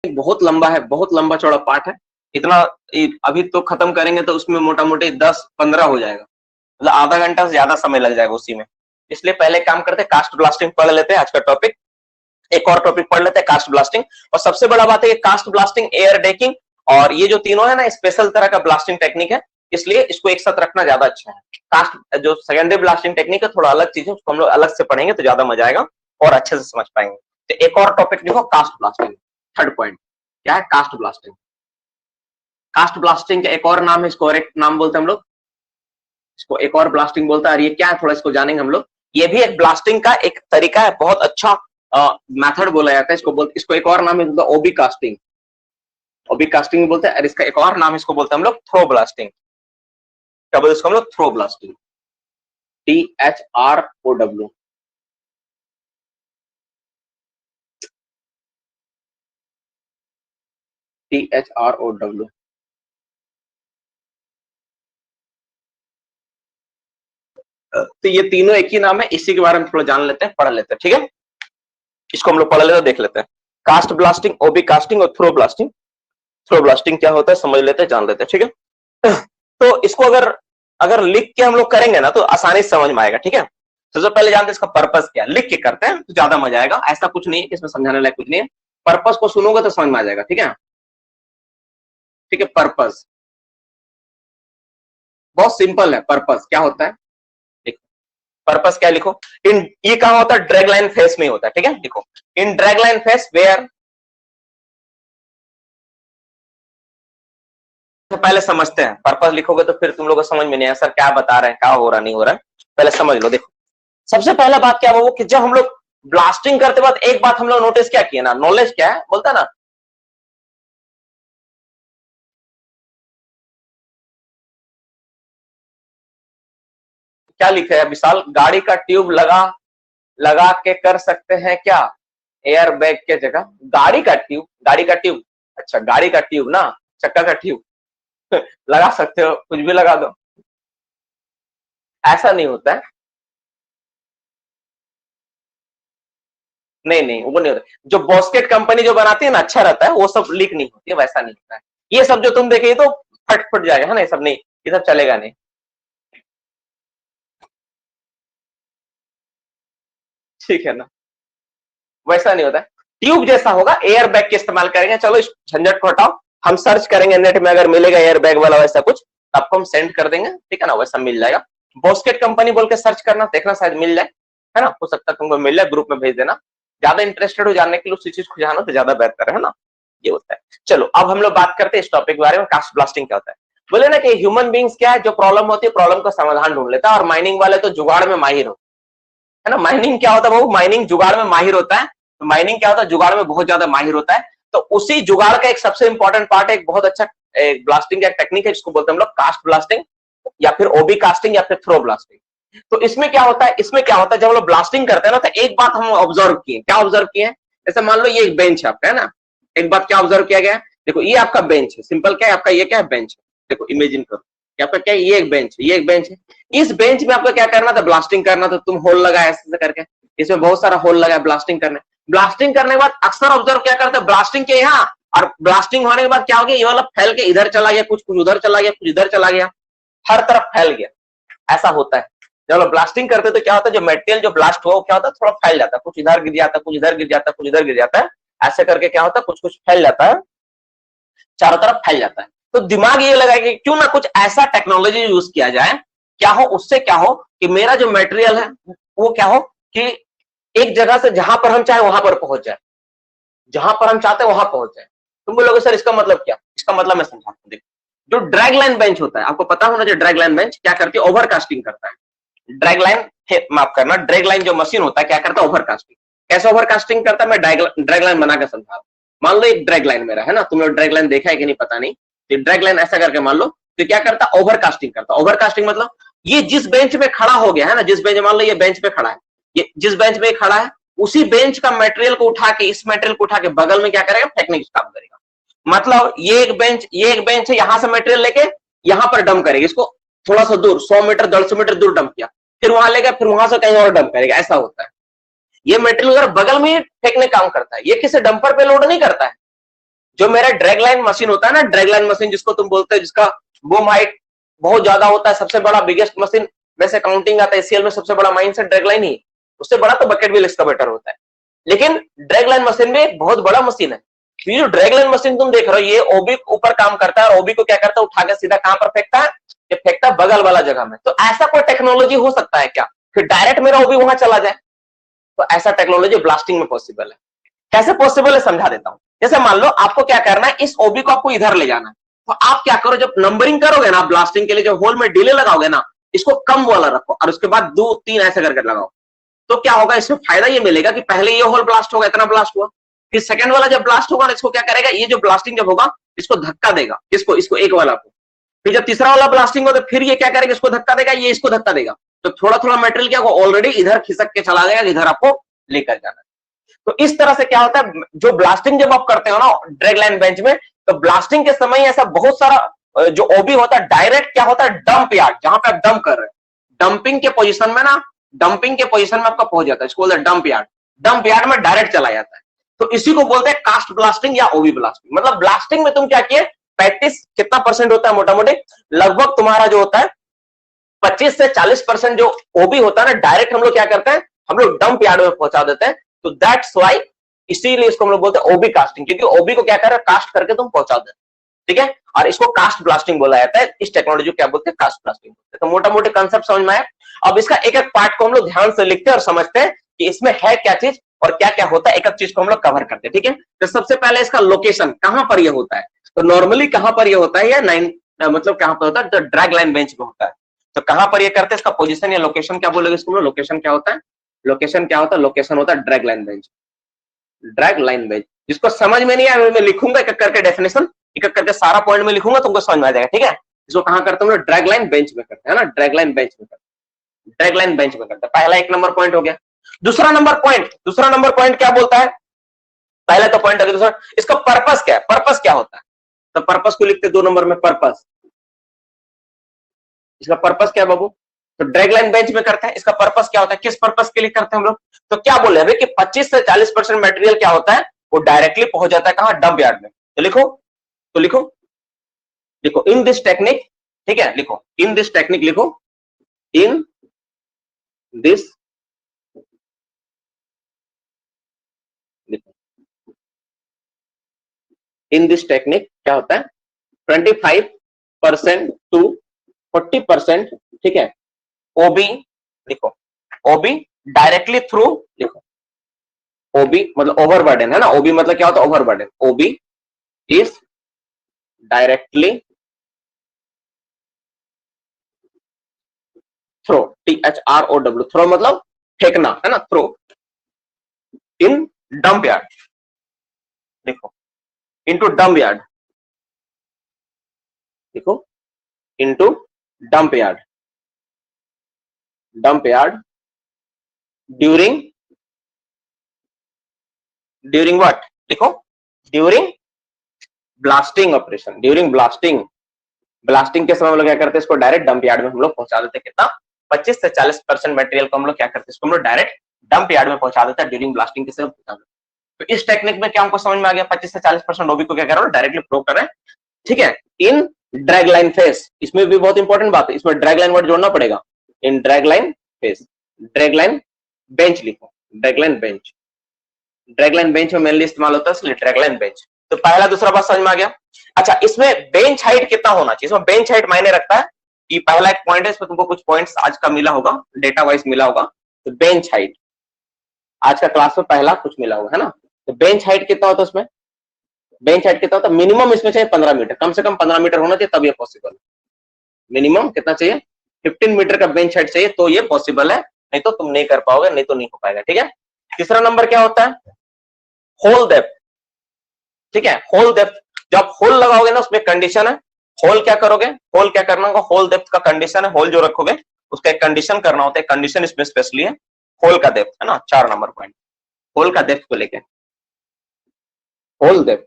बहुत लंबा है, बहुत लंबा चौड़ा पार्ट है। इतना अभी तो खत्म करेंगे तो उसमें मोटा मोटी 10-15 हो जाएगा, मतलब आधा घंटा से ज्यादा समय लग जाएगा उसी में। इसलिए पहले काम करते हैं, कास्ट ब्लास्टिंग पढ़ लेते हैं आज का टॉपिक। एक और टॉपिक पढ़ लेते हैं, कास्ट ब्लास्टिंग। और सबसे बड़ा बात है, कास्ट ब्लास्टिंग, एयर डेकिंग और ये जो तीनों है ना, स्पेशल तरह का ब्लास्टिंग टेक्निक है, इसलिए इसको एक साथ रखना ज्यादा अच्छा है। कास्ट जो सेकेंडरी ब्लास्टिंग टेक्निक है थोड़ा अलग चीज है, उसको हम लोग अलग से पढ़ेंगे तो ज्यादा मजा आएगा और अच्छे से समझ पाएंगे। तो एक और टॉपिक देखो, कास्ट ब्लास्टिंग। थर्ड पॉइंट क्या है? Cast blasting. कास्ट ब्लास्टिंग का एक और नाम है, इसको और एक नाम बोलते हैं हम लोग, इसको एक और ब्लास्टिंग बोलता है। और ये क्या है थोड़ा इसको जानेंगे हम लोग। ये भी एक ब्लास्टिंग का एक तरीका है, बहुत अच्छा मेथड बोला जाता है इसको एक और नाम है ओबी कास्टिंग। ओबी कास्टिंग बोलते हैं, और इसका एक और नाम इसको बोलते हैं हम लोग थ्रो ब्लास्टिंग। क्या बोलते हैं इसको हम लोग? Throw blasting, THROW। THROW। तो ये तीनों एक ही नाम है, इसी के बारे में थोड़ा जान लेते हैं, पढ़ लेते हैं, ठीक है? इसको हम लोग पढ़ लेते हैं, देख लेते हैं। कास्ट ब्लास्टिंग, ओबी कास्टिंग और थ्रो ब्लास्टिंग। थ्रो ब्लास्टिंग क्या होता है समझ लेते हैं, जान लेते हैं, ठीक है? तो इसको अगर अगर लिख के हम लोग करेंगे ना तो आसानी से समझ में आएगा, ठीक है? सबसे पहले जानते हैं इसका पर्पस क्या है। लिख के करते हैं तो ज्यादा मजा आएगा, ऐसा कुछ नहीं है कि इसमें समझाने लायक कुछ नहीं है। पर्पस को सुनोगे तो समझ में आ जाएगा, ठीक है? ठीक है, पर्पस बहुत सिंपल है। पर्पस क्या होता है, पर्पस क्या लिखो। इन ये कहां होता है? ड्रैग लाइन फेस में होता है, ठीक है? लिखो, इन ड्रैग लाइन फेस वेयर। पहले समझते हैं, पर्पस लिखोगे तो फिर तुम लोग को समझ में नहीं आया सर क्या बता रहे हैं, क्या हो रहा नहीं हो रहा है। पहले समझ लो। देखो, सबसे पहला बात क्या वो कि जब हम लोग ब्लास्टिंग करते वक्त एक बात हम लोग नोटिस क्या किए ना, नॉलेज क्या है बोलता ना, क्या लिखा है विशाल? गाड़ी का ट्यूब लगा लगा के कर सकते हैं क्या एयर बैग के जगह? गाड़ी का ट्यूब, गाड़ी का ट्यूब, अच्छा गाड़ी का ट्यूब ना, चक्का का ट्यूब लगा सकते हो, कुछ भी लगा दो। ऐसा नहीं होता है, नहीं नहीं वो नहीं होता। जो बॉस्केट कंपनी जो बनाती है ना, अच्छा रहता है, वो सब लीक नहीं होती है, वैसा नहीं होता है। ये सब जो तुम देखे तो फट फट जाएगा, है ना? ये सब नहीं, ये सब चलेगा नहीं, ठीक है ना? वैसा नहीं होता है, ट्यूब जैसा होगा। एयर बैग के इस्तेमाल करेंगे। चलो इस झंझट को हटाओ, हम सर्च करेंगे नेट में, अगर मिलेगा एयर बैग वाला वैसा कुछ आपको हम सेंड कर देंगे, ठीक है ना? वैसा मिल जाएगा। बॉस्केट कंपनी बोल के सर्च करना, देखना शायद मिल जाए, है ना? हो सकता है तुमको मिल जाए, ग्रुप में भेज देना। ज्यादा इंटरेस्टेड हो जानने के लिए उसी चीज को जानो तो ज्यादा बेहतर है ना? ये होता है। चलो अब हम लोग बात करते हैं इस टॉपिक के बारे में, कास्ट ब्लास्टिंग क्या होता है। बोले ना कि ह्यूमन बींग्स क्या है, जो प्रॉब्लम होती है प्रॉब्लम का समाधान ढूंढ लेता है, और माइनिंग वाले तो जुगाड़ में माहिर हो, है ना? माइनिंग क्या होता है वो, माइनिंग जुगाड़ में माहिर होता है। तो माइनिंग क्या होता है, जुगाड़ में बहुत ज्यादा माहिर होता है। तो उसी जुगाड़ का एक सबसे इंपॉर्टेंट पार्ट है, एक बहुत अच्छा एक ब्लास्टिंग का टेक्निक है, जिसको बोलते हैं हम लोग कास्ट ब्लास्टिंग, या फिर ओबी कास्टिंग, या फिर थ्रो ब्लास्टिंग। तो इसमें क्या होता है, इसमें क्या होता है, जब हम लोग ब्लास्टिंग करते हैं ना, तो एक बात हम ऑब्जर्व किए। क्या ऑब्जर्व किए? जैसे मान लो ये एक बेंच है आपका, है ना? एक बात क्या ऑब्जर्व किया गया है, देखो ये आपका बेंच है, सिंपल क्या है आपका, ये क्या है? बेंच है। देखो इमेजिन करो कि आपका क्या है, ये एक बेंच है, ये एक बेंच है। इस बेंच में आपको क्या करना था? ब्लास्टिंग करना था। तुम होल लगा ऐसे करके, इसमें बहुत सारा होल लगा है ब्लास्टिंग करने। ब्लास्टिंग करने के बाद अक्सर ऑब्जर्व क्या करते हैं, ब्लास्टिंग के यहाँ, और ब्लास्टिंग होने के बाद क्या हो गया, ये वाला फैल के इधर चला गया, कुछ कुछ उधर चला गया, कुछ इधर चला गया, हर तरफ फैल गया। ऐसा होता है जब लोग ब्लास्टिंग करते हैं, तो क्या होता है, जो मटेरियल जो ब्लास्ट हुआ वो क्या होता है, थोड़ा फैल जाता है, कुछ इधर गिर जाता है, कुछ इधर गिर जाता है, कुछ इधर गिर जाता है। ऐसे करके क्या होता है, कुछ कुछ फैल जाता है, चारों तरफ फैल जाता है। तो दिमाग ये लगाए कि क्यों ना कुछ ऐसा टेक्नोलॉजी यूज किया जाए, क्या हो उससे, क्या हो कि मेरा जो मटेरियल है वो क्या हो कि एक जगह से जहां पर हम चाहे वहां पर पहुंच जाए, जहां पर हम चाहते हैं वहां पहुंच जाए। तुम बोलोगे सर इसका मतलब क्या? इसका मतलब मैं समझाता हूं। देखो, जो ड्रैग लाइन बेंच होता है, आपको पता होना जो ड्रैग लाइन बेंच क्या करती है, ओवरकास्टिंग करता है। ड्रैग लाइन, माफ करना, ड्रैग लाइन जो मशीन होता है क्या करता है, ओवरकास्टिंग। कैसे ओवरकास्टिंग करता है, मैं ड्रैग लाइन बना के समझा रहा हूं। मान लो एक ड्रैग लाइन मेरा है ना, तुमने ड्रैग लाइन देखा है कि नहीं पता नहीं, तो ड्रैग लाइन ऐसा करके मान लो, तो क्या करता है, ओवरकास्टिंग करता है। ओवरकास्टिंग मतलब ये जिस बेंच में खड़ा हो गया है ना, जिस बेंच, मान लो ये बेंच पे खड़ा है, ये जिस बेंच में खड़ा है, उसी बेंच का मटेरियल को उठा के, इस मटेरियल को उठा के बगल में क्या करेगा, फेंकने का काम करेगा। मतलब ये एक बेंच है, यहां से मटेरियल लेके यहां पर डंप करेगा, इसको थोड़ा सा दूर 100 मीटर 150 मीटर दूर डंप किया, फिर वहां लेगा, फिर वहां से कहीं और डंप करेगा। ऐसा होता है। ये मटेरियल अगर बगल में फेंकने काम करता है, ये किसी डंपर पे लोड नहीं करता है, जो मेरा ड्रैग लाइन मशीन होता है ना, ड्रैग लाइन मशीन जिसको तुम बोलते हो, जिसका बूम हाइट बहुत ज्यादा होता है, सबसे बड़ा बिगेस्ट मशीन वैसे काउंटिंग आता है एसीएल में, सबसे बड़ा माइन से ड्रैग लाइन ही, उससे बड़ा तो बकेट व्हील एक्सकवेटर होता है, लेकिन ड्रैग लाइन मशीन भी एक बहुत बड़ा मशीन है। ये जो ड्रैग लाइन मशीन तुम देख रहे हो, ये ओबी ऊपर काम करता है, और ओबी को क्या करता है, उठा के सीधा कहां पर फेंकता है, ये फेंकता है बगल वाला जगह में। तो ऐसा कोई टेक्नोलॉजी हो सकता है क्या कि डायरेक्ट मेरा ओबी वहां चला जाए? तो ऐसा टेक्नोलॉजी ब्लास्टिंग में पॉसिबल है। कैसे पॉसिबल है समझा देता हूं। जैसे मान लो आपको क्या करना है, इस ओबी को आपको इधर ले जाना है, तो आप क्या करो, जब नंबरिंग करोगे ना ब्लास्टिंग के लिए, जो होल में डिले लगाओगे ना, इसको कम वाला रखो और उसके बाद 2 3 ऐसे करके लगाओ। तो क्या होगा, इसमें फायदा ये मिलेगा कि पहले ये होल ब्लास्ट होगा, इतना ब्लास्ट हुआ, फिर सेकंड वाला जब ब्लास्ट होगा ना, इसको क्या करेगा, ये जो ब्लास्टिंग जब होगा इसको धक्का देगा, इसको एक वाला को, फिर जब तीसरा वाला ब्लास्टिंग हो तो फिर ये क्या करेगा, इसको धक्का देगा, ये इसको धक्का देगा, तो थोड़ा थोड़ा मटेरियल क्या होगा, ऑलरेडी इधर खिसक के चला गया, इधर आपको लेकर जाना है। तो इस तरह से क्या होता है, जो ब्लास्टिंग जब आप करते हो ना ड्रैग लाइन बेंच में, तो ब्लास्टिंग के समय ऐसा बहुत सारा जो ओबी होता है, डायरेक्ट क्या होता है, डंप यार्ड, जहां पे आप डंप कर रहे हैं, डंपिंग के पोजीशन में ना, डंपिंग के पोजीशन में आपका पहुंच जाता है, इसको बोलते हैं डंप यार्ड, डंप यार्ड में डायरेक्ट चला जाता है। तो इसी को बोलते हैं कास्ट ब्लास्टिंग या ओबी ब्लास्टिंग। मतलब ब्लास्टिंग में तुम क्या किए, 35 कितना परसेंट होता है मोटा मोटी, लगभग तुम्हारा जो होता है 25 से 40% जो ओबी होता है ना, डायरेक्ट हम लोग क्या करते हैं, हम लोग डंप यार्ड में पहुंचा देते हैं। तो दैट्स वाई, इसीलिए इसको हम लोग बोलते हैं ओबी कास्टिंग, क्योंकि ओबी को क्या कर रहे हैं, कास्ट करके तुम पहुंचा देते, ठीक है। और इसको कास्ट ब्लास्टिंग बोला जाता है, इस टेक्नोलॉजी को क्या बोलते हैं, कास्ट ब्लास्टिंग। तो मोटा मोटे कंसेप्ट समझ में आया। अब इसका एक एक पार्ट को हम लोग ध्यान से लिखते हैं और समझते हैं कि इसमें है क्या चीज और क्या क्या होता है, एक एक चीज को हम लोग कवर करते हैं, ठीक है। तो सबसे पहले इसका लोकेशन, कहां पर यह होता है, तो नॉर्मली कहां पर यह होता है, या मतलब कहां पर होता है, तो ड्रैग लाइन बेंच में होता है। तो कहां पर यह करते हैं, इसका पोजीशन या लोकेशन क्या बोलेंगे इसको, लोकेशन क्या होता है, लोकेशन क्या होता है, लोकेशन होता है drag line bench, drag line bench. जिसको समझ में नहीं आया मैं लिखूंगा एक एक करके डेफिनेशन, एक एक करके सारा पॉइंट में लिखूंगा, तुमको समझ में आ जाएगा, ठीक है। इसको कहां करते हैं, ड्रैग लाइन बेंच में करते हैं ना, ड्रैग लाइन बेंच में करते हैं, ड्रैग लाइन बेंच में करते हैं। पहला 1 नंबर पॉइंट हो गया। दूसरा नंबर पॉइंट क्या बोलता है, पहला तो पॉइंट है, दूसरा इसका पर्पस क्या है, पर्पस क्या होता है, तो पर्पस को लिखते 2 नंबर में, पर्पस, इसका पर्पस क्या है बाबू, तो ड्रैग लाइन बेंच में करते हैं, इसका पर्पस क्या होता है, किस पर्पस के लिए करते हैं हम लोग। तो क्या बोले अभी कि 25 से 40% मटेरियल क्या होता है, वो डायरेक्टली पहुंच जाता है कहां, डंप यार्ड में। तो लिखो इन दिस टेक्निक, ठीक है, लिखो इन दिस टेक्निक, लिखो in this, in this technique क्या होता है, 25% टू 40%, ठीक है, ओबी, लिखो ओबी डायरेक्टली थ्रू, लिखो ओबी मतलब ओवरबर्डन है ना, ओबी मतलब क्या होता है, overburden, OB is directly throw, THROW, throw मतलब फेंकना है ना, थ्रो इन डंप यार्ड, देखो इनटू डंप यार्ड, देखो into dump yard, dump yard during what, देखो during blasting operation, during blasting के समय हम लोग क्या करते हैं, इसको डायरेक्ट डंप यार्ड में हम लोग पहुंचा देते हैं। कितना, 25 से 40% मटेरियल को हम लोग क्या करते हैं, इसको हम लोग डायरेक्ट डंप यार्ड में पहुंचा देते हैं, ड्यूरिंग ब्लास्टिंग के समय पहुंचा देते हैं। तो इस टेक्निक में क्या हमको समझ में आ गया, 25 से 40% ओबी को क्या कर रहा है, डायरेक्टली फ्लो कर रहे हैं, ठीक है, इन ड्रैग लाइन फेस। इसमें भी बहुत इंपॉर्टेंट बात है, इसमें ड्रैग लाइन वर्ड जोड़ना पड़ेगा, in dragline face, drag line bench लिखो, drag line bench, drag line bench में मेनली इस्तेमाल होता है, इसलिए ड्रैग लाइन बेंच। तो पहला दूसरा बात समझ में आ गया। अच्छा, इसमें बेंच हाइट कितना होना चाहिए, इसमें बेंच हाइट मायने रखता है। ये पहला एक पॉइंट है, इसमें तुमको कुछ पॉइंट्स आज का मिला होगा, डेटा वाइज मिला होगा। तो बेंच हाइट आज का क्लास में पहला कुछ मिला होगा, है ना। तो बेंच हाइट कितना होता है, उसमें बेंच हाइट कितना होता है, मिनिमम इसमें चाहिए 15 मीटर, कम से कम 15 मीटर होना चाहिए, तब ये पॉसिबल है। मिनिमम कितना चाहिए, 15 मीटर का बेंच हाइट चाहिए, तो ये पॉसिबल है, नहीं तो तुम नहीं कर पाओगे, नहीं तो नहीं हो पाएगा, ठीक है। तीसरा नंबर क्या होता है, होल डेप्थ, ठीक है, होल डेप्थ। जब होल लगाओगे ना, उसमें कंडीशन है, होल क्या करोगे, होल क्या करना होगा, होल डेप्थ का कंडीशन है, होल जो रखोगे उसका एक कंडीशन करना होता है, कंडीशन इसमें स्पेशली है होल का डेप्थ, है ना। 4 नंबर पॉइंट, होल का डेप्थ को लेके, होल डेप्थ,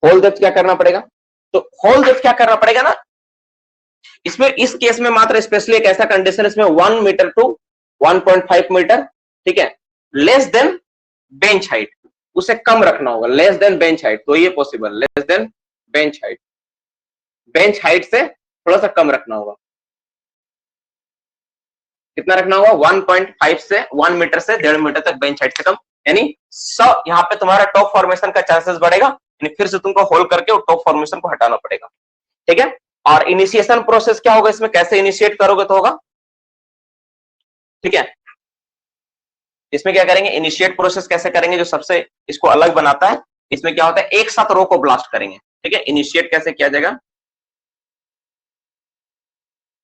होल डेप्थ क्या करना पड़ेगा, तो होल डेप्थ क्या करना पड़ेगा ना, इसमें इस केस में मात्र स्पेशली एक ऐसा कंडीशन, इसमें 1 मीटर टू 1.5 मीटर, ठीक है, लेस देन बेंच हाइट, उसे कम रखना होगा, लेस देन बेंच हाइट, तो ये possible, less than bench height, bench height से थोड़ा सा कम रखना होगा। कितना रखना होगा? 1.5 से 1 मीटर से 1.5 मीटर तक बेंच हाइट से कम, यानी यहाँ पे तुम्हारा टॉप फॉर्मेशन का चांसेस बढ़ेगा, यानी फिर से तुमको होल्ड करके वो टॉप फॉर्मेशन को हटाना पड़ेगा। ठीक है, और इनिशिएशन प्रोसेस क्या होगा इसमें, कैसे इनिशिएट करोगे तो होगा, ठीक है, इसमें क्या करेंगे, इनिशिएट प्रोसेस कैसे करेंगे, जो सबसे इसको अलग बनाता है, इसमें क्या होता है, एक साथ रो को ब्लास्ट करेंगे। ठीक है, इनिशिएट कैसे किया जाएगा,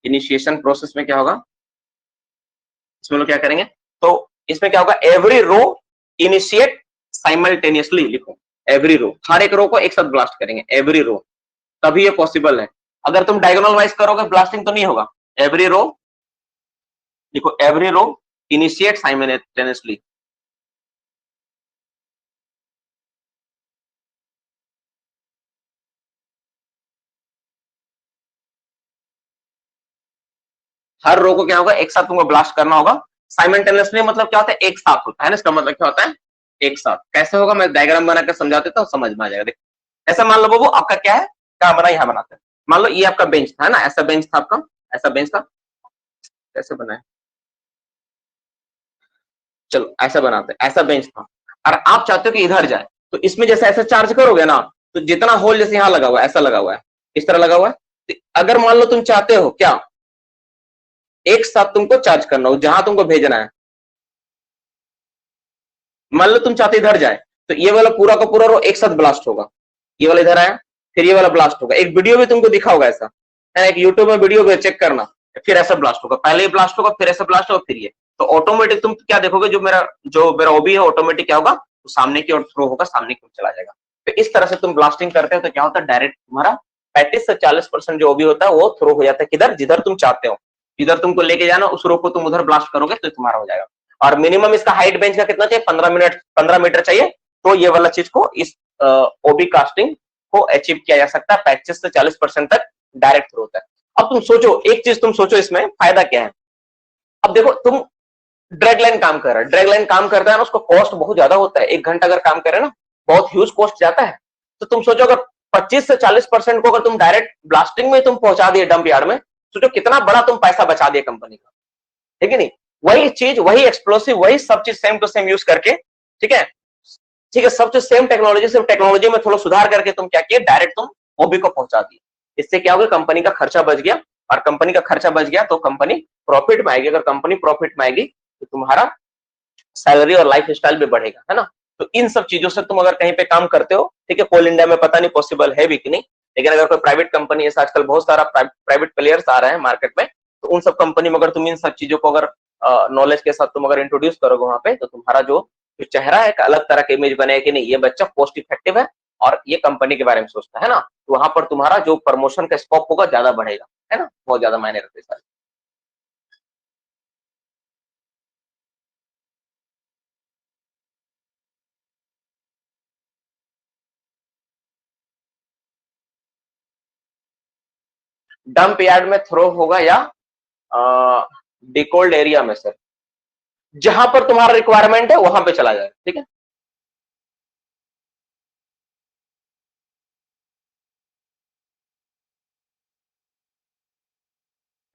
इनिशिएशन प्रोसेस में क्या होगा, इसमें लोग क्या करेंगे, तो इसमें क्या होगा, एवरी रो इनिशिएट साइमल्टेनियसली, लिखो एवरी रो, हर एक रो को एक साथ ब्लास्ट करेंगे, एवरी रो, तभी ये पॉसिबल है। अगर तुम डायगोनल वाइज करोगे ब्लास्टिंग तो नहीं होगा। एवरी रो लिखो, एवरी रो इनिशिएट साइमल्टेनियसली, हर रो को क्या होगा, एक साथ तुमको ब्लास्ट करना होगा। साइमल्टेनियसली मतलब क्या होता है, एक साथ होता है ना, इसका मतलब क्या होता है, एक साथ। कैसे होगा, मैं डायग्राम बनाकर समझा देता हूँ, समझ में आ जाएगा। देखो ऐसा मान लो बाबू, आपका क्या है, क्या बना, यहाँ बनाते हैं, मान लो ये आपका बेंच था ना, ऐसा बेंच था आपका, ऐसा बेंच था, कैसे बना है, चलो ऐसा बनाते हैं, ऐसा बेंच था, और आप चाहते हो कि इधर जाए, तो इसमें जैसे ऐसा चार्ज करोगे ना, तो जितना होल जैसे यहाँ लगा हुआ है, ऐसा लगा हुआ है, इस तरह लगा हुआ है, तो अगर मान लो तुम चाहते हो क्या, एक साथ तुमको चार्ज करना हो जहां तुमको भेजना है, मान लो तुम चाहते इधर जाए, तो ये वाला पूरा का पूरा रो एक साथ ब्लास्ट होगा, ये वाला इधर आया, फिर ये वाला ब्लास्ट होगा। एक वीडियो भी तुमको दिखा होगा ऐसा है, एक यूट्यूब में वीडियो भी चेक करना, फिर ऐसा ब्लास्ट होगा, पहले ही ब्लास्ट होगा, फिर ऐसा ब्लास्ट होगा, फिर ये, तो ऑटोमेटिक तुम क्या देखोगे, जो मेरा ओबी है ऑटोमेटिक क्या होगा, तो सामने की ओर थ्रो होगा, सामने की ओर चला जाएगा। तो इस तरह से तुम ब्लास्टिंग करते हो तो क्या होता है, डायरेक्ट तुम्हारा 35 से 40% जो ओबी होता है वो थ्रो हो जाता है, किधर, जिधर तुम चाहते हो, जिधर तुमको लेके जाना उस रो को तुम उधर ब्लास्ट करोगे तो तुम्हारा हो जाएगा। और मिनिमम इसका हाइट बेंच का कितना चाहिए, 15 मीटर चाहिए, तो ये वाला चीज को, इस ओबी कास्टिंग को अचीव किया जा सकता है, 25 से 40% तक डायरेक्ट थ्रो होता है। अब तुम सोचो, एक चीज तुम सोचो, इसमें फायदा क्या है। अब देखो तुम, ड्रैग लाइन काम कर रहा है, ड्रैग लाइन काम करता है ना, उसको कॉस्ट बहुत ज्यादा होता है, 1 घंटा अगर काम करे ना, बहुत ह्यूज कॉस्ट जाता है। तो तुम सोचो अगर 25 से 40% को अगर तुम डायरेक्ट ब्लास्टिंग में तुम पहुंचा दिए डंप यार्ड में, सोचो कितना बड़ा तुम पैसा बचा दिए कंपनी का, ठीक है नहीं, वही चीज, वही एक्सप्लोसिव, वही सब चीज सेम टू सेम यूज करके, ठीक है, ठीक है, सब चीज सेम टेक्नोलॉजी, सिर्फ टेक्नोलॉजी में थोड़ा सुधार करके तुम क्या किए, डायरेक्ट तुम ओबी को पहुंचा दिए। इससे क्या होगा, कंपनी का खर्चा बच गया, और कंपनी का खर्चा बच गया तो कंपनी प्रॉफिट में आएगी, अगर कंपनी प्रॉफिट में आएगी तो तुम्हारा सैलरी और लाइफ स्टाइल भी बढ़ेगा, है ना। तो इन सब चीजों से तुम अगर कहीं पे काम करते हो, ठीक है, कोल इंडिया में पता नहीं पॉसिबल है भी कि नहीं, लेकिन अगर कोई प्राइवेट कंपनी, ऐसा आजकल बहुत सारा प्राइवेट प्लेयर्स आ रहे हैं मार्केट में, तो उन सब कंपनी में अगर तुम इन सब चीजों को अगर नॉलेज के साथ तुम अगर इंट्रोड्यूस करोगे वहां पे, तो तुम्हारा जो चेहरा है, एक अलग तरह का इमेज बनेगा कि नहीं, ये बच्चा कॉस्ट इफेक्टिव है और ये कंपनी के बारे में सोचता है ना, तो वहां पर तुम्हारा जो प्रमोशन का स्कोप होगा ज्यादा बढ़ेगा, है ना, बहुत ज्यादा मायने रखते हैं सर। डंप यार्ड में थ्रो होगा या डिकोल्ड एरिया में सर, जहां पर तुम्हारा रिक्वायरमेंट है वहां पे चला जाए, ठीक है।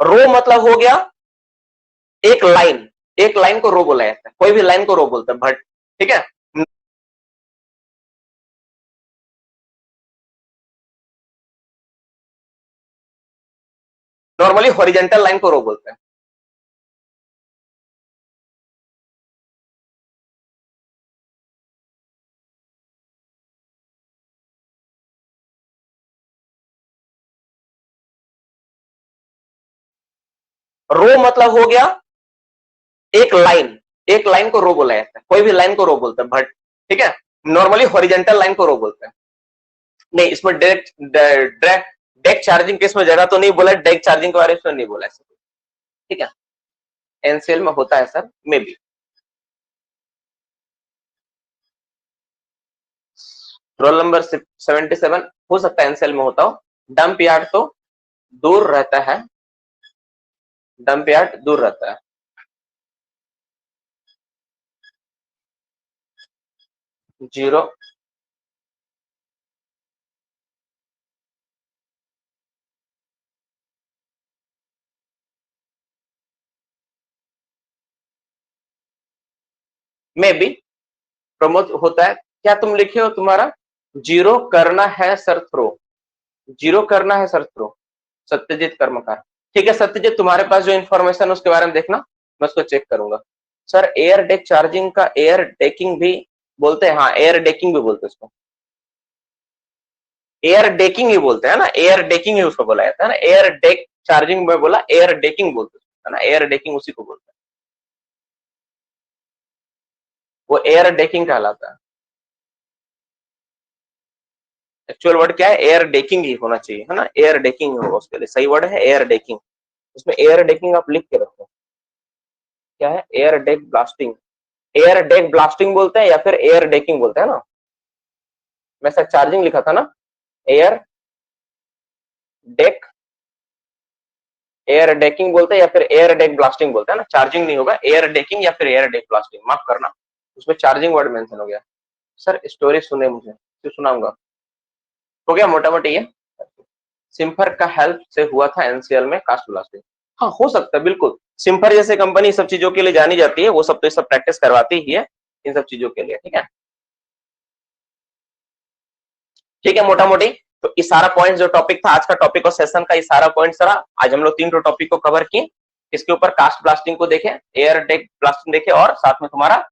रो मतलब हो गया एक लाइन, एक लाइन को रो बोला जाता है, कोई भी लाइन को रो बोलते हैं, बट ठीक है, नॉर्मली हॉरिजेंटल लाइन को रो बोलते हैं। रो मतलब हो गया एक लाइन, एक लाइन को रो बोला जाता है, कोई भी लाइन को रो बोलते हैं, बट ठीक है, नॉर्मली हॉरिजेंटल लाइन को रो बोलते हैं। नहीं, इसमें direct direct deck charging case में जगह तो नहीं बोला, डेक चार्जिंग के बारे में नहीं बोला है, ठीक है, एनसीएल में होता है sir, may be. Roll number 77 हो सकता है एनसीएल में होता हो। डंप यार्ड तो दूर रहता है, डंप यार्ड दूर रहता है। 0 में भी प्रमोद होता है। क्या तुम लिखे हो तुम्हारा 0 करना है सर थ्रो, 0 करना है सर थ्रो, सत्यजीत कर्मकार। ठीक है सत्यजीत, तुम्हारे पास जो इन्फॉर्मेशन उसके बारे में देखना, मैं उसको चेक करूंगा। सर एयर डेक चार्जिंग का एयर डेकिंग भी बोलते हैं, हाँ एयर डेकिंग भी बोलते हैं उसको, एयर डेकिंग ही बोलते हैं ना, एयर डेकिंग ही उसको बोला जाता है ना, एयर डेक चार्जिंग में बोला, एयर डेकिंग बोलते हैं ना, एयर डेकिंग उसी को बोलते हैं, वो एयर डेकिंग कहलाता है। एक्चुअल वर्ड क्या है, एयर डेकिंग ही होना चाहिए है ना, एयर डेकिंग होगा उसके लिए सही वर्ड है एयर डेकिंग। उसमें एयर डेकिंग आप लिख के रखो, क्या है air deck blasting, air deck blasting बोलते हैं या फिर एयर डेकिंग बोलते हैं ना, मैं सर चार्जिंग लिखा था ना, एयर डेक, एयर डेकिंग बोलते हैं या फिर एयर डेक ब्लास्टिंग बोलते हैं ना, चार्जिंग नहीं होगा, एयर डेकिंग या फिर एयर डेक ब्लास्टिंग, माफ करना उसमें चार्जिंग वर्ड मेंशन हो गया। सर स्टोरी सुने मुझे, क्यों सुनाऊंगा, हो गया मोटा मोटी ये। सिम्फर का हेल्प से हुआ था एनसीएल में कास्ट ब्लास्टिंग, हाँ हो सकता है बिल्कुल, सिम्फर जैसे कंपनी सब चीजों के लिए जानी जाती है, वो सब तो सब प्रैक्टिस करवाती ही है इन सब चीजों के लिए, ठीक है। ठीक है मोटा मोटी, तो इस सारा पॉइंट जो टॉपिक था आज का टॉपिक और सेशन का, इस सारा पॉइंट सारा आज हम लोग 3 टॉपिक को कवर किए, इसके ऊपर कास्ट ब्लास्टिंग को देखे, एयर डेक ब्लास्टिंग देखे, और साथ में तुम्हारा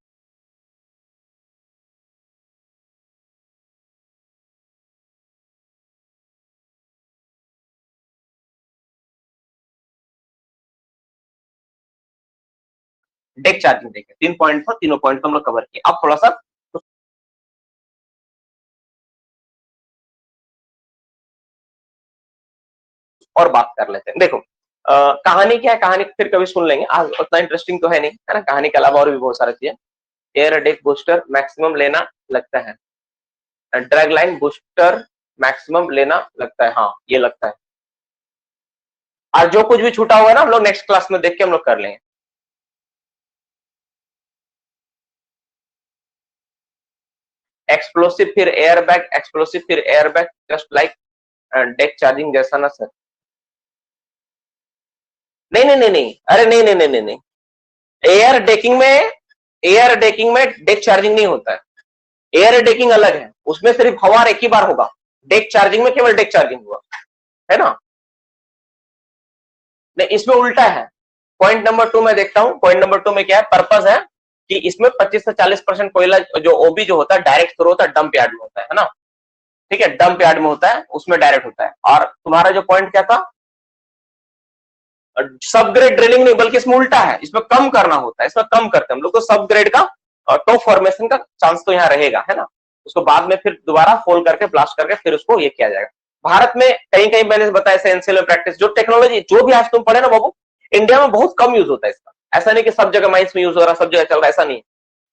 डेक चार्जिंग देखे। 3 पॉइंट था, तीनों पॉइंट को हम लोग कवर किए। अब थोड़ा सा और बात कर लेते हैं। देखो कहानी क्या है, कहानी फिर कभी सुन लेंगे, आज उतना इंटरेस्टिंग तो है नहीं है ना, कहानी के अलावा और भी बहुत सारी चीजें। एयर डेक बूस्टर मैक्सिमम लेना लगता है, ड्रैग लाइन बूस्टर मैक्सिमम लेना लगता है, हाँ ये लगता है। आज जो कुछ भी छूटा हुआ है ना, हम लोग नेक्स्ट क्लास में देख के हम लोग कर लेंगे। एक्सप्लोसिव फिर एयरबैग, एक्सप्लोसिव फिर airbag, just like deck charging जैसा ना सर, नहीं नहीं नहीं नहीं, अरे नहीं नहीं नहीं नहीं नहीं, एयर डेकिंग में, एयर डेकिंग में डेक चार्जिंग नहीं होता है, एयर डेकिंग अलग है, उसमें सिर्फ हवा एक ही बार होगा, डेक चार्जिंग में केवल डेक चार्जिंग हुआ है ना। नहीं इसमें उल्टा है, पॉइंट नंबर 2 में देखता हूं, पॉइंट नंबर 2 में क्या है, पर्पस है कि इसमें 25 से 40% कोयला जो ओबी जो होता है डायरेक्ट थ्रो होता है, डंप यार्ड में होता है ना, ठीक है डंप यार्ड में होता है, उसमें डायरेक्ट होता है। और तुम्हारा जो पॉइंट क्या था, सब ग्रेड ड्रिलिंग नहीं, बल्कि इसमें उल्टा है, इसमें कम करना होता है, इसमें कम करते हैं हम लोग, तो सब ग्रेड का टॉप फॉर्मेशन का चांस तो यहाँ रहेगा है ना, उसको बाद में फिर दोबारा फोल करके ब्लास्ट करके फिर उसको ये किया जाएगा। भारत में कहीं कहीं मैंने बताया एनसीएल में प्रैक्टिस, जो टेक्नोलॉजी जो भी आज तुम पढ़े ना बाबू, इंडिया में बहुत कम यूज होता है इसका, ऐसा नहीं कि सब जगह माइंस में यूज हो रहा है, सब जगह चल रहा है, ऐसा नहीं।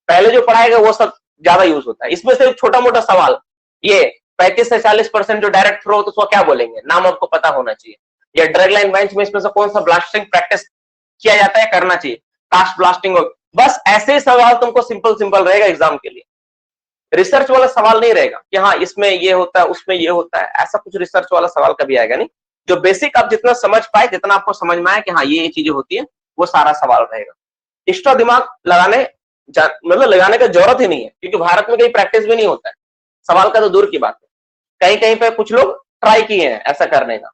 पहले जो पढ़ाएगा वो सब ज्यादा यूज होता है, इसमें सिर्फ छोटा मोटा सवाल, ये 35 से 40% जो डायरेक्ट थ्रो, तो उसको क्या बोलेंगे, नाम आपको पता होना चाहिए, या ड्रैग लाइन बेंच में इसमें से कौन सा ब्लास्टिंग प्रैक्टिस किया जाता है, करना चाहिए, कास्ट ब्लास्टिंग हो, बस ऐसे ही सवाल तुमको सिंपल सिंपल रहेगा एग्जाम के लिए, रिसर्च वाला सवाल नहीं रहेगा कि हाँ इसमें ये होता है उसमें ये होता है, ऐसा कुछ रिसर्च वाला सवाल कभी आएगा नहीं। जो बेसिक आप जितना समझ पाए, जितना आपको समझ में आए कि हाँ ये चीजें होती है, वो सारा सवाल रहेगा। एक्स्ट्रा दिमाग लगाने मतलब लगाने का जरूरत ही नहीं है, क्योंकि भारत में कहीं प्रैक्टिस भी नहीं होता है, सवाल का तो दूर की बात है, कहीं कहीं पे कुछ लोग ट्राई किए हैं ऐसा करने का।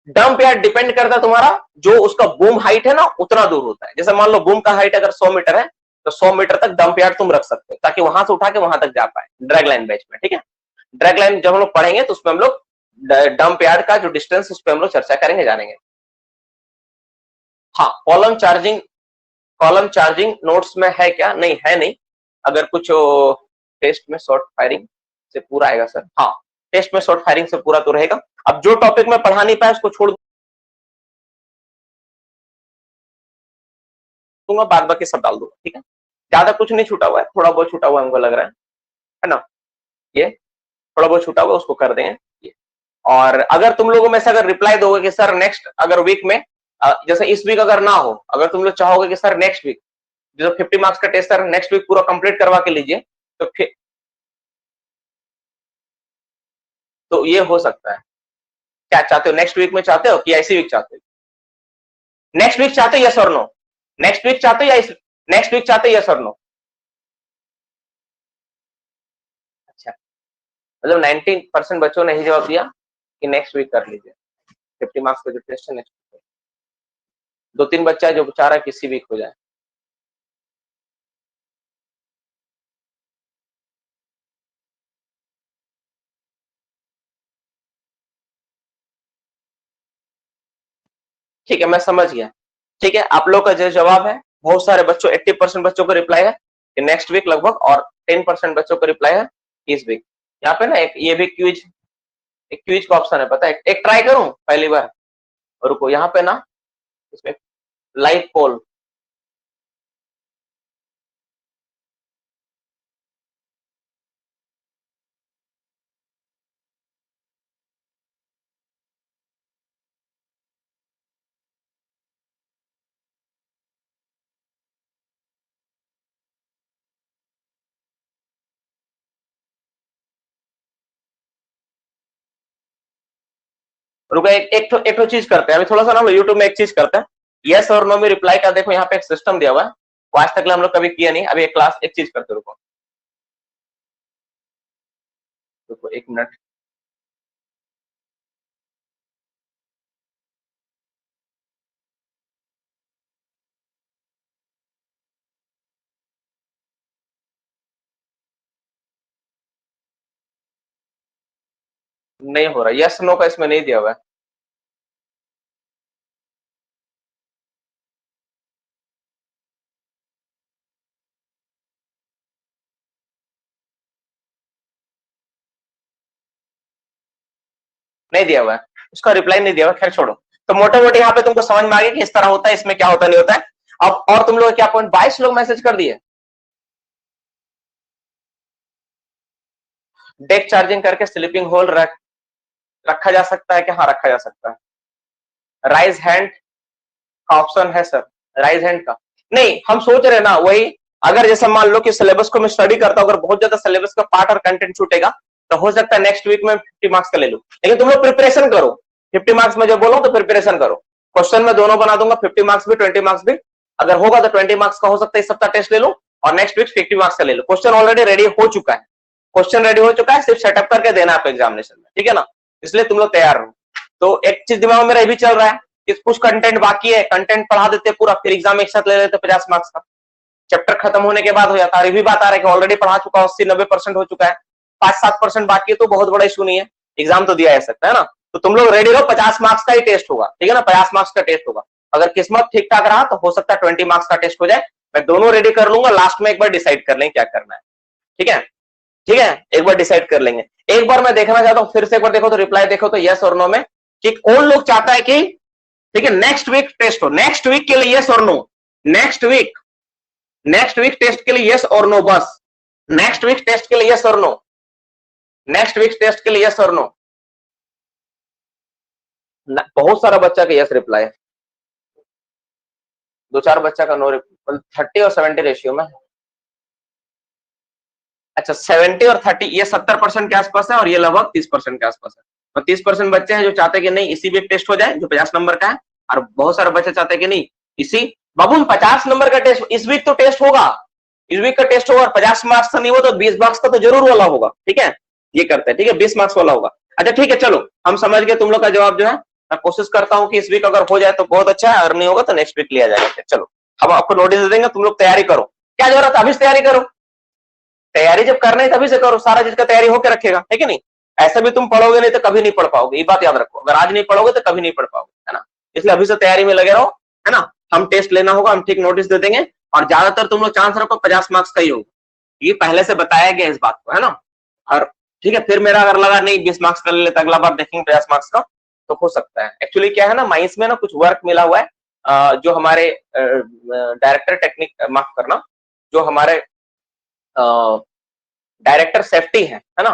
डंप यार्ड डिपेंड करता है तुम्हारा, जो उसका बूम हाइट है ना उतना दूर होता है, जैसे मान लो बूम का हाइट अगर 100 मीटर है, तो 100 मीटर तक डंप यार्ड तुम रख सकते हो, ताकि वहां से उठा के वहां तक जा पाए ड्रैग लाइन बेंच में, ठीक है। ड्रैग लाइन जब हम लोग पढ़ेंगे तो उसमें हम लोग डंप यार्ड का जो डिस्टेंस उस पर हम लोग चर्चा करेंगे, जानेंगे। हाँ कॉलम चार्जिंग नोट्स में है क्या, नहीं है नहीं, अगर कुछ टेस्ट में शॉर्ट फायरिंग से पूरा आएगा सर, हाँ टेस्ट में शॉर्ट फायरिंग से पूरा तो रहेगा। अब जो टॉपिक में पढ़ा नहीं पाया उसको छोड़ दूंगा, बाद बाकी सब डाल दूंगा, ठीक है। ज्यादा कुछ नहीं छूटा हुआ है, थोड़ा बहुत छूटा हुआ हमको लग रहा है ना, ये थोड़ा बहुत छूटा हुआ उसको कर देंगे ये। और अगर तुम लोगों में से अगर रिप्लाई दोगे कि सर नेक्स्ट अगर वीक में जैसे इस वीक अगर ना हो, अगर तुम लोग चाहोगे कि सर नेक्स्ट वीक जो 50 मार्क्स का टेस्ट है नेक्स्ट वीक पूरा कंप्लीट करवा के लीजिए, तो फिर तो ये हो सकता है। क्या चाहते हो, नेक्स्ट वीक में चाहते हो कि इसी वीक चाहते हो? नेक्स्ट वीक चाहते हो, यस और नो? नेक्स्ट वीक चाहते हो या नेक्स्ट वीक चाहते हो, यस और नो? अच्छा, मतलब 90% बच्चों ने ही जवाब दिया कि नेक्स्ट वीक कर लीजिए 50 मार्क्स का जो टेस्ट है नेक्स्ट वीक। 2-3 बच्चा है जो चाह रहा है किसी वीक हो जाए। ठीक है, मैं समझ गया। ठीक है, आप लोग का जो जवाब है, बहुत सारे बच्चों 80% बच्चों को रिप्लाई है कि नेक्स्ट वीक लगभग, और 10% बच्चों को रिप्लाई है इस वीक। यहाँ पे ना एक ये भी क्विज, एक क्विज का ऑप्शन है, पता है? एक ट्राई करूं पहली बार, रुको, यहाँ पे ना इसमें लाइव पोल, रुको, एक तो चीज करते हैं अभी, थोड़ा सा ना यूट्यूब में एक चीज करते हैं, यस और नो में रिप्लाई का। देखो यहाँ पे एक सिस्टम दिया हुआ है, वो आज तक हम लोग कभी किया नहीं। अभी एक क्लास एक चीज करते, रुको रुको 1 मिनट। नहीं हो रहा, यस नो का इसमें नहीं दिया हुआ है। नहीं दिया हुआ है, उसका रिप्लाई नहीं दिया हुआ। खैर छोड़ो, तो मोटे मोटे यहाँ पे तुमको समझ में आ गया कि इस तरह होता है, इसमें क्या होता नहीं होता है। अब और तुम लोग क्या पॉइंट, 22 लोग मैसेज कर दिए। डेक चार्जिंग करके स्लीपिंग होल रखा जा सकता है कि? हाँ, रखा जा सकता है। राइज हैंड का ऑप्शन है सर, राइज हैंड का नहीं, हम सोच रहे ना वही। अगर जैसे मान लो कि सिलेबस को मैं स्टडी करता हूँ, अगर बहुत ज्यादा सिलेबस का पार्ट और कंटेंट छूटेगा तो हो सकता है नेक्स्ट वीक में 50 मार्क्स का ले लूं। लेकिन तुम लोग प्रिपरेशन करो, 50 मार्क्स में जब बोलो तो प्रिपरेशन करो। क्वेश्चन में दोनों बना दूंगा, 50 मार्क्स भी 20 मार्क्स भी। अगर होगा तो 20 मार्क्स का हो सकता है इस सप्ताह टेस्ट ले लो, और नेक्स्ट वीक 50 मार्क्स का ले लो। क्वेश्चन ऑलरेडी रेडी हो चुका है, क्वेश्चन रेडी हो चुका है, सिर्फ सेटअप करके देना आपको एग्जामिनेशन में, ठीक है ना? इसलिए तुम लोग तैयार रहो। तो एक चीज दिमाग में मेरा ये भी चल रहा है कि कुछ कंटेंट बाकी है, कंटेंट पढ़ा देते पूरा, फिर एग्जाम एक साथ ले लेते 50 मार्क्स का, चैप्टर खत्म होने के बाद हो जाता है। ये भी बात आ रहा है कि ऑलरेडी पढ़ा चुका, 80-90% हो चुका है, 5-7% बाकी है, तो बहुत बड़ा इशू नहीं है, एग्जाम तो दिया जा सकता है ना। तो तुम लोग रेडी रहो, 50 मार्क्स का ही टेस्ट होगा, ठीक है ना? 50 मार्क्स का टेस्ट होगा। अगर किस्मत ठीक ठाक रहा तो हो सकता है 20 मार्क्स का टेस्ट हो जाए। मैं दोनों रेडी कर लूंगा, लास्ट में एक बार डिसाइड कर लेंगे क्या करना है, ठीक है? ठीक है, एक बार डिसाइड कर लेंगे। एक बार मैं देखना चाहता हूँ, फिर से एक बार देखो तो रिप्लाई देखो तो यस और नो में कि कौन लोग चाहता है कि ठीक है नेक्स्ट वीक टेस्ट हो। नेक्स्ट वीक के लिए यस और नो, नेक्स्ट वीक टेस्ट के लिए यस और नो, बस नेक्स्ट वीक टेस्ट के लिए यस और नो, नेक्स्ट वीक टेस्ट के लिए यस और नो। बहुत सारा बच्चा का यस रिप्लाई है, 2-4 बच्चा का नो रिप्लाई, 30 और 70 रेशियो में। अच्छा, 70 और 30 ये 70% के आसपास है, और ये लगभग 30% के आसपास है। तो 30% बच्चे हैं जो चाहते हैं कि नहीं इसी वीक टेस्ट हो जाए जो 50 नंबर का है, और बहुत सारे बच्चे चाहते हैं कि नहीं इसी बाबू 50 नंबर का टेस्ट इस वीक तो टेस्ट होगा, इस वीक का टेस्ट होगा, और 50 मार्क्स का नहीं हो तो 20 मार्क्स का तो जरूर वाला होगा, ठीक है? ये करते हैं, ठीक है, 20 मार्क्स वाला होगा। अच्छा ठीक है, चलो हम समझ गए तुम लोग का जवाब जो है। मैं कोशिश करता हूँ कि इस वीक अगर हो जाए तो बहुत अच्छा है, और नहीं होगा तो नेक्स्ट वीक लिया जाएगा। चलो हम आपको नोटिस दे देंगे, तुम लोग तैयारी करो। क्या जरूरत है, अभी से तैयारी करो। तैयारी जब करना है तभी से करो, सारा चीज का तैयारी होकर रखेगा, है कि नहीं? ऐसे भी तुम पढ़ोगे नहीं तो कभी नहीं पढ़ पाओगे, ये बात याद रखो। अगर आज नहीं पढ़ोगे तो कभी नहीं पढ़ पाओगे, है ना? इसलिए अभी से तैयारी में लगे रहो, है ना? हम टेस्ट लेना होगा, हम ठीक नोटिस दे देंगे, और ज्यादातर तुम लोग चांस रखो 50 मार्क्स का ही होगा, ये पहले से बताया गया इस बात को, है ना? और ठीक है, फिर मेरा अगर लगा नहीं 20 मार्क्स का ले लेता, अगला बार देखेंगे 50 मार्क्स का, तो हो सकता है। एक्चुअली क्या है ना, माइंस में ना कुछ वर्क मिला हुआ है, जो हमारे डायरेक्टर टेक्निक, माफ करना, जो हमारे डायरेक्टर सेफ्टी है ना,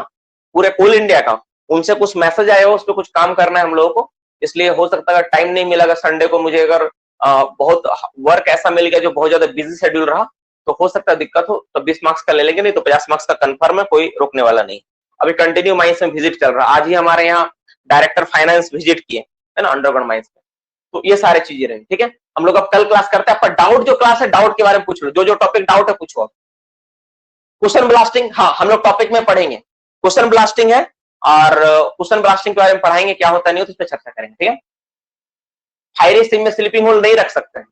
पूरे कोल इंडिया का, उनसे कुछ मैसेज आया हो, उस पर कुछ काम करना है हम लोगों को। इसलिए हो सकता है टाइम नहीं मिला संडे को मुझे, अगर बहुत वर्क ऐसा मिल गया जो बहुत ज्यादा बिजी शेड्यूल रहा, तो हो सकता है दिक्कत हो, तो 20 मार्क्स का ले लेंगे, नहीं तो 50 मार्क्स का कंफर्म है, कोई रोकने वाला नहीं। अभी कंटिन्यू माइंस में विजिट चल रहा है, आज ही हमारे यहाँ डायरेक्टर फाइनेंस विजिट किए है ना अंडरग्राउंड माइंस में। तो ये सारे चीजें रही, ठीक है। हम लोग अब कल क्लास करते हैं, पर डाउट जो क्लास है डाउट के बारे में पूछ लो, जो जो टॉपिक डाउट है पूछो। अब क्वेश्चन ब्लास्टिंग, हाँ हम लोग टॉपिक में पढ़ेंगे, क्वेश्चन ब्लास्टिंग है, और क्वेश्चन ब्लास्टिंग के बारे में पढ़ाएंगे, क्या होता नहीं होता इस पर चर्चा करेंगे, ठीक है। हाई रिस्क में स्लीपिंग होल नहीं रख सकते हैं,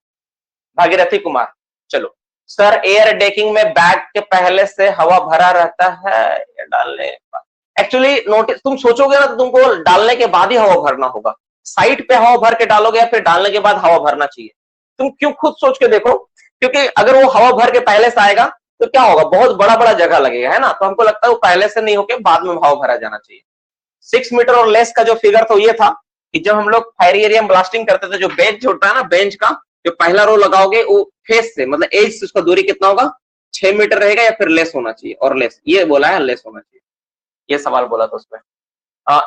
भागीरथी कुमार। चलो सर, एयर डेकिंग में बैग के पहले से हवा भरा रहता है या डालने? एक्चुअली नोटिस, तुम सोचोगे ना तो तुमको डालने के बाद ही हवा भरना होगा, साइड पे हवा भर के डालोगे या फिर डालने के बाद हवा भरना चाहिए? तुम क्यों खुद सोच के देखो, क्योंकि अगर वो हवा भर के पहले से आएगा तो क्या होगा, बहुत बड़ा बड़ा जगह लगेगा, है ना। तो हमको लगता है वो पहले से नहीं होके बाद में हवा भरा जाना चाहिए। 6 मीटर और लेस का जो फिगर तो ये था कि जब हम लोग फायर एरिया में ब्लास्टिंग करते थे, जो बेंच होता है ना, बेंच का जो पहला रो लगाओगे वो फेस से, मतलब एज से उसका दूरी कितना होगा, 6 मीटर रहेगा या फिर लेस होना चाहिए, और लेस ये बोला है, लेस होना चाहिए, ये सवाल बोला था उसमें।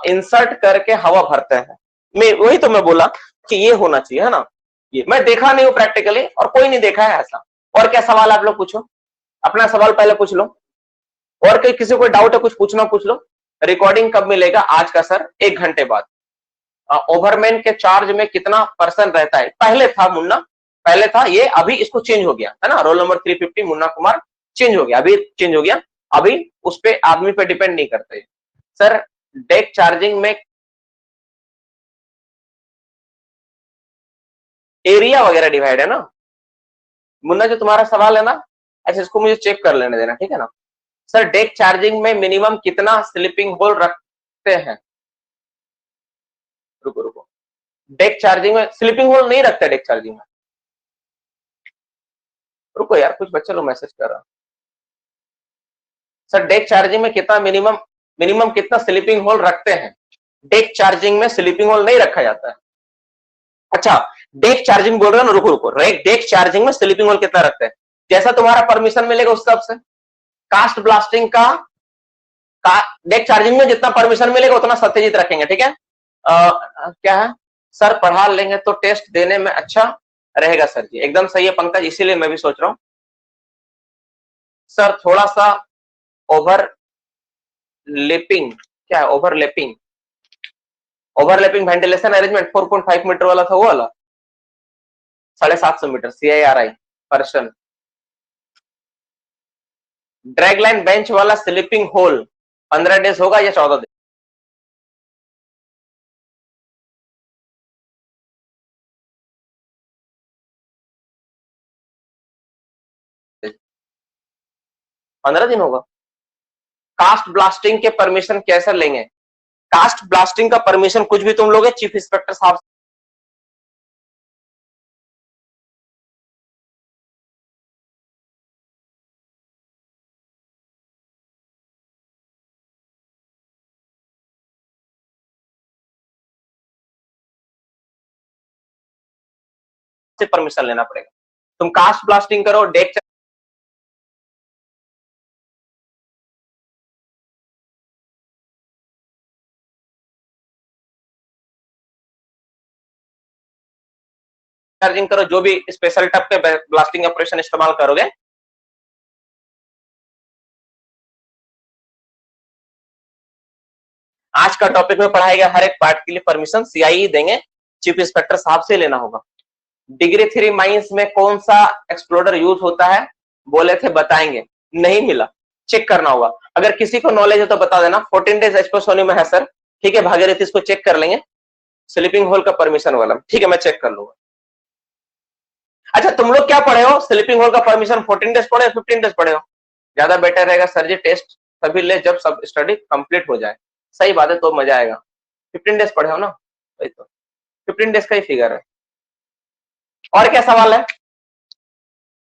इंसर्ट करके हवा भरते हैं, मैं वही तो मैं बोला कि ये होना चाहिए, है ना। ये मैं देखा नहीं हूं प्रैक्टिकली, और कोई नहीं देखा है ऐसा। और क्या सवाल आप लोग पूछो, अपना सवाल पहले पूछ लो, और कहीं किसी को डाउट है कुछ पूछना पूछ लो। रिकॉर्डिंग कब मिलेगा? आज का सर 1 घंटे बाद। ओवरमैन के चार्ज में कितना % रहता है? पहले था मुन्ना, पहले था ये, अभी इसको चेंज हो गया है ना, roll number 350 Munna Kumar change हो गया, अभी चेंज हो गया, अभी उस पे आदमी पे डिपेंड नहीं करते सर। डेक चार्जिंग में एरिया वगैरह डिवाइड है ना मुन्ना, जो तुम्हारा सवाल है ना, अच्छा इसको मुझे चेक कर लेने देना, ठीक है ना। सर डेक चार्जिंग में मिनिमम कितना स्लीपिंग होल रखते हैं? रुको रुको, डेक चार्जिंग में स्लीपिंग होल नहीं रखते, डेक चार्जिंग में, रुको यार कुछ बच्चे लोग मैसेज कर रहा। सर डेक चार्जिंग में कितना मिनिमम मिनिमम कितना स्लीपिंग होल रखते हैं? डेक चार्जिंग में स्लीपिंग होल नहीं रखा जाता है। अच्छा डेक चार्जिंग बोल रहे हो ना, रुको रुको, डेक चार्जिंग में स्लीपिंग होल कितना रखते हैं? जैसा तुम्हारा परमिशन मिलेगा उस हिसाब से। कास्ट ब्लास्टिंग का डेक चार्जिंग में जितना परमिशन मिलेगा उतना सत्यजीत रखेंगे, ठीक है। क्या है सर, पढ़ा लेंगे तो टेस्ट देने में अच्छा रहेगा? सर जी एकदम सही है पंकज, इसीलिए मैं भी सोच रहा हूं सर, थोड़ा सा ओवरलैपिंग, क्या है overlapping? Overlapping ventilation arrangement 4.5 metre वाला था, वो वाला 750 metre CIRI person. Drag line bench वाला स्लीपिंग होल 15 डेज होगा या 14 दिन? पंद्रह दिन होगा। कास्ट ब्लास्टिंग के परमिशन कैसे लेंगे? कास्ट ब्लास्टिंग का परमिशन कुछ भी तुम लोगे चीफ इंस्पेक्टर साहब से परमिशन लेना पड़ेगा। तुम कास्ट ब्लास्टिंग करो, डेक चार्जिंग करो, जो भी स्पेशल टप के ब्लास्टिंग ऑपरेशन इस्तेमाल करोगे, आज का टॉपिक में पढ़ाया गया हर एक पार्ट के लिए परमिशन CIE देंगे, चीफ इंस्पेक्टर साहब से लेना होगा। डिग्री 3 माइंस में कौन सा एक्सप्लोडर यूज होता है? बोले थे बताएंगे, नहीं मिला, चेक करना होगा। अगर किसी को नॉलेज है तो बता देना। 14 डेज एक्सपोसोनी में है सर, ठीक है भागीरथी, इसको चेक कर लेंगे, स्लीपिंग होल का परमिशन वाला, ठीक है मैं चेक कर लूंगा। अच्छा तुम लोग क्या पढ़े हो? स्लीपिंग होल का परमिशन 14 डेज पढ़े, 15 डेज पढ़े हो? ज्यादा बेटर रहेगा सर जी, टेस्ट तभी ले जब सब स्टडी कंप्लीट हो जाए। सही बात है, तो मजा आएगा। 15 डेज पढ़े हो ना, वही तो 15 डेज का ही फिगर है। और क्या सवाल है?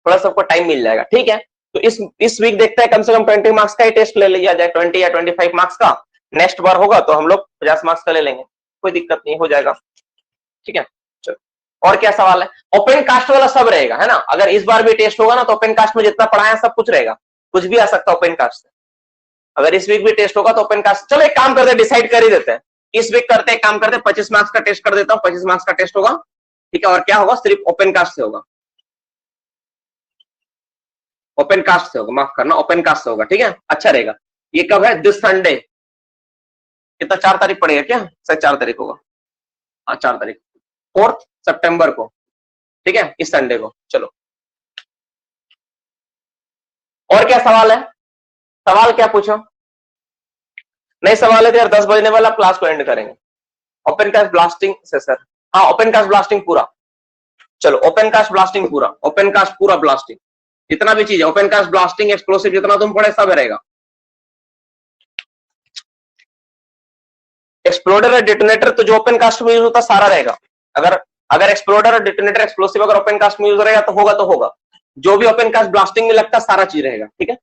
थोड़ा सबको टाइम मिल जाएगा, ठीक है। तो इस वीक देखते हैं, कम से कम 20 मार्क्स का ही टेस्ट ले लिया जाए, 20 या 25 मार्क्स का। नेक्स्ट बार होगा तो हम लोग 50 मार्क्स का ले लेंगे, कोई दिक्कत नहीं, हो जाएगा, ठीक है। चलो और क्या सवाल है? ओपन कास्ट वाला सब रहेगा, है ना। अगर इस बार भी टेस्ट होगा ना तो ओपन कास्ट में जितना पढ़ाया सब कुछ रहेगा, कुछ भी आ सकता है ओपन कास्ट से। अगर इस वीक भी टेस्ट होगा तो ओपन कास्ट, चलो एक काम करते हैं, डिसाइड कर ही देते हैं, इस वीक करते हैं, काम करते हैं, 25 मार्क्स का टेस्ट कर देता हूँ, 25 मार्क्स का टेस्ट होगा, ठीक है, और क्या होगा, सिर्फ ओपन कास्ट से होगा, ओपन कास्ट से होगा, माफ करना, ओपन कास्ट से होगा, ठीक है, अच्छा रहेगा। ये कब है, दिस संडे, कितना, 4 तारीख पड़ेगा क्या, शायद 4 तारीख होगा, हाँ 4 तारीख, 4 सितंबर को, ठीक है, इस संडे को। चलो, और क्या सवाल है, सवाल क्या पूछो, नहीं सवाल है तो यार 10 बजने वाला, क्लास को एंड करेंगे। ओपन कास्ट ब्लास्टिंग से सर, हाँ ओपन कास्ट ब्लास्टिंग पूरा, चलो ओपन कास्ट ब्लास्टिंग पूरा, ओपन कास्ट पूरा ब्लास्टिंग, जितना भी चीज है ओपन कास्ट ब्लास्टिंग एक्सप्लोसिव, जितना तुम पढ़े सब रहेगा। एक्सप्लोडर और डिटोनेटर तो जो ओपन कास्ट में यूज होता सारा रहेगा। अगर अगर एक्सप्लोडर और डिटोनेटर एक्सप्लोसिव अगर ओपन कास्ट में यूज रहेगा तो होगा, तो होगा, जो भी ओपन कास्ट ब्लास्टिंग में लगता सारा चीज रहेगा, ठीक है।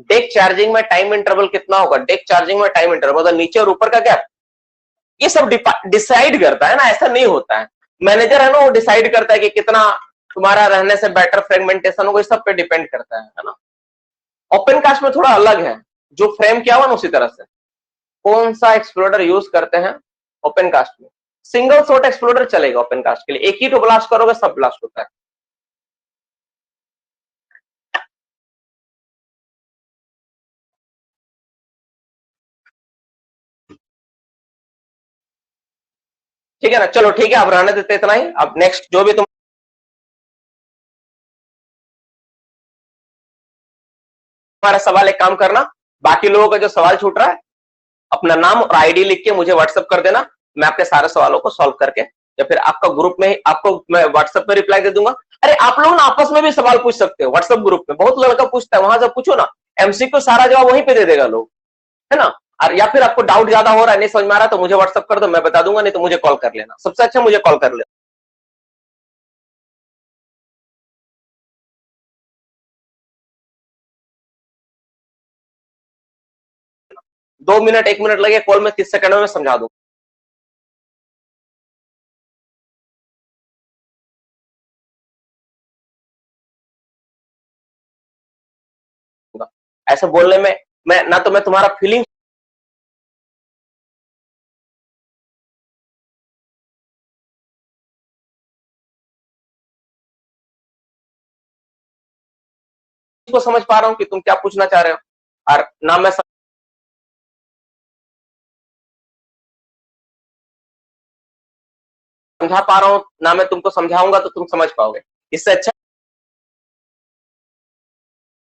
डेक चार्जिंग में टाइम इंटरवल कितना होगा, डेक चार्जिंग में टाइम इंटरवल मतलब नीचे और ऊपर का गैप, ये सब डिसाइड करता है ना, ऐसा नहीं होता है। मैनेजर है ना, वो डिसाइड करता है कि कितना तुम्हारा रहने से बेटर फ्रेगमेंटेशन होगा, इस सब पे डिपेंड करता है ना। ओपन कास्ट में थोड़ा अलग है, जो फ्रेम किया हुआ ना उसी तरह से। कौन सा एक्सप्लोडर यूज करते हैं ओपन कास्ट में, सिंगल शॉट एक्सप्लोडर चलेगा ओपन कास्ट के लिए, एक ही तो ब्लास्ट करोगे सब ब्लास्ट होता है। ठीक है ना, चलो ठीक है, अब रहने देते इतना ही। अब नेक्स्ट जो भी तुम्हारा सवाल, एक काम करना, बाकी लोगों का जो सवाल छूट रहा है अपना नाम और आईडी लिख के मुझे व्हाट्सएप कर देना, मैं आपके सारे सवालों को सॉल्व करके, या फिर आपका ग्रुप में आपको मैं व्हाट्सएप में रिप्लाई दे दूंगा। अरे आप लोग ना आपस में भी सवाल पूछ सकते हो, व्हाट्सएप ग्रुप में बहुत लड़का पूछता है, वहां से पूछो ना, एमसीक्यू सारा जवाब वहीं पे दे देगा लोग, है ना। और या फिर आपको डाउट ज्यादा हो रहा है, नहीं समझ में आ रहा, तो मुझे व्हाट्सएप कर दो, मैं बता दूंगा, नहीं तो मुझे कॉल कर लेना, सबसे अच्छा मुझे कॉल कर लेना। 2 मिनट 1 मिनट लगे कॉल में, 30 सेकंड में समझा दूंगा। ऐसे बोलने में मैं ना, तो मैं तुम्हारा फीलिंग को समझ पा रहा हूँ कि तुम क्या पूछना चाह रहे हो, और ना मैं समझा पा रहा हूँ, ना मैं तुमको समझाऊंगा तो तुम समझ पाओगे। इससे अच्छा